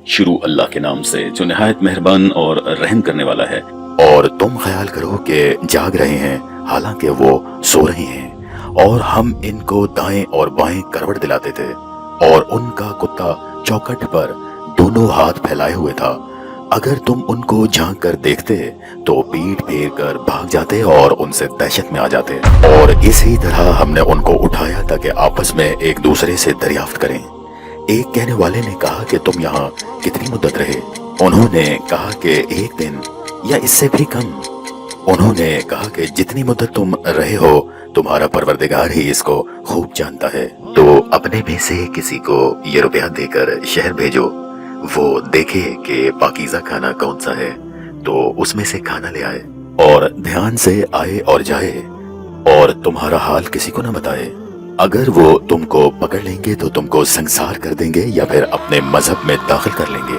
شروع اللہ کے نام سے جو نہایت مہربان اور رحم کرنے والا ہے۔ اور تم خیال کرو کہ جاگ رہے ہیں حالانکہ وہ سو رہے ہیں، اور ہم ان کو دائیں اور بائیں کروٹ دلاتے تھے، اور ان کا کتا چوکھٹ پر دونوں ہاتھ پھیلائے ہوئے تھا۔ اگر تم ان کو جھانک کر دیکھتے تو پیٹ پھیر کر بھاگ جاتے اور ان سے دہشت میں آ جاتے، اور اسی طرح ہم نے ان کو اٹھایا تاکہ آپس میں ایک دوسرے سے دریافت کریں۔ ایک کہنے والے نے کہا کہ تم یہاں کتنی مدت رہے؟ انہوں نے کہا کہ 1 دن یا اس سے بھی کم۔ انہوں نے کہا کہ جتنی مدت تم رہے ہو تمہارا پروردگار ہی اس کو خوب جانتا ہے، تو اپنے میں سے کسی کو یہ روپیہ دے کر شہر بھیجو، وہ دیکھے کہ پاکیزہ کھانا کون سا ہے تو اس میں سے کھانا لے آئے، اور دھیان سے آئے اور جائے، اور تمہارا حال کسی کو نہ بتائے۔ اگر وہ تم کو پکڑ لیں گے تو تم کو سنسار کر دیں گے یا پھر اپنے مذہب میں داخل کر لیں گے،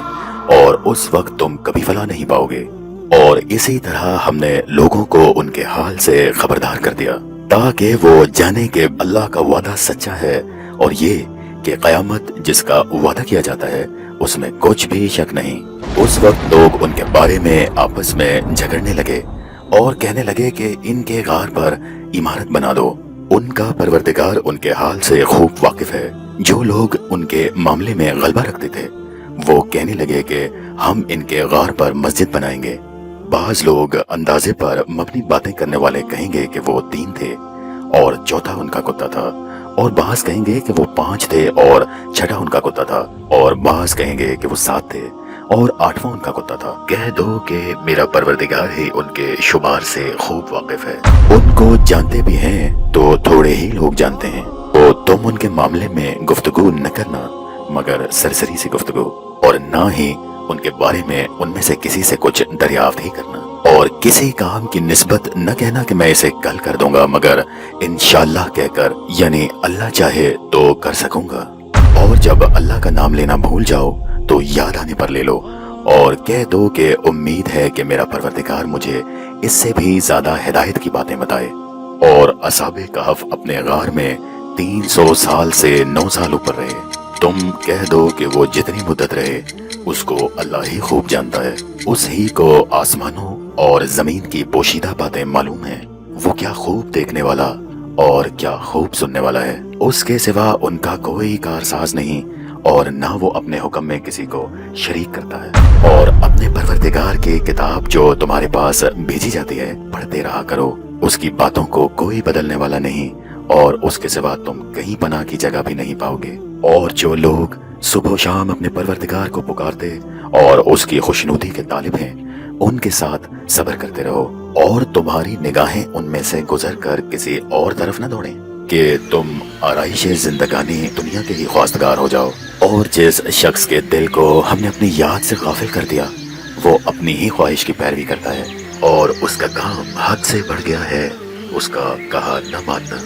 اور اس وقت تم کبھی فلاح نہیں پاؤ گے۔ اور اسی طرح ہم نے لوگوں کو ان کے حال سے خبردار کر دیا تاکہ وہ جانیں کہ اللہ کا وعدہ سچا ہے، اور یہ کہ قیامت جس کا وعدہ کیا جاتا ہے اس میں کچھ بھی شک نہیں۔ اس وقت لوگ ان کے بارے میں آپس میں جھگڑنے لگے اور کہنے لگے کہ ان کے غار پر عمارت بنا دو۔ ان کا پروردگار ان کے حال سے خوب واقف ہے۔ جو لوگ ان کے معاملے میں غلبہ رکھتے تھے وہ کہنے لگے کہ ہم ان کے غار پر مسجد بنائیں گے۔ بعض لوگ اندازے پر مبنی باتیں کرنے والے کہیں گے کہ وہ 3 تھے اور چوتھا ان کا کتا تھا، اور بعض کہیں گے کہ وہ 5 تھے اور چھٹا ان کا کتا تھا، اور بعض کہیں گے کہ وہ 7 تھے اور 8واں ان کا کتا تھا۔ کہہ دو کہ میرا پروردگار ہی ان کے شمار سے خوب واقف ہے۔ ان کو جانتے بھی ہیں تو تھوڑے ہی لوگ جانتے ہیں، تو تم ان کے معاملے میں گفتگو نہ کرنا مگر سرسری سی گفتگو، اور نہ ہی ان کے بارے میں ان میں سے کسی سے کچھ دریافت ہی کرنا، اور کسی کام کی نسبت نہ کہنا کہ میں اسے کل کر دوں گا مگر انشاءاللہ کہہ کر، یعنی اللہ چاہے تو کر سکوں گا۔ اور جب اللہ کا نام لینا بھول جاؤ تو یاد آنے پر لے لو، اور کہہ دو کہ امید ہے کہ میرا پروردگار مجھے اس سے بھی زیادہ ہدایت کی باتیں بتائے۔ اور اصحاب کہف اپنے غار میں 300 سال سے 9 سال اوپر رہے۔ تم کہہ دو کہ وہ جتنی مدت رہے اس کو اللہ ہی خوب جانتا ہے، اس ہی کو آسمانوں اور زمین کی پوشیدہ باتیں معلوم ہیں۔ وہ کیا خوب دیکھنے والا اور کیا خوب سننے والا ہے۔ اس کے سوا ان کا کوئی کارساز نہیں، اور نہ وہ اپنے حکم میں کسی کو شریک کرتا ہے۔ اور اپنے پروردگار کی کتاب جو تمہارے پاس بھیجی جاتی ہے پڑھتے رہا کرو، اس کی باتوں کو کوئی بدلنے والا نہیں، اور اس کے سوا تم کہیں پناہ کی جگہ بھی نہیں پاؤ گے۔ اور جو لوگ صبح و شام اپنے پروردگار کو پکارتے اور اس کی خوشنودی کے طالب ہیں ان کے ساتھ صبر کرتے رہو، اور تمہاری نگاہیں ان میں سے گزر کر کسی اور طرف نہ دوڑیں کہ تم آرائش زندگانی دنیا کے ہی خواستگار ہو جاؤ۔ اور جس شخص کے دل کو ہم نے اپنی یاد سے غافل کر دیا وہ اپنی ہی خواہش کی پیروی کرتا ہے، اور اس کا کام حد سے بڑھ گیا ہے اس کا کہا نہ ماننا۔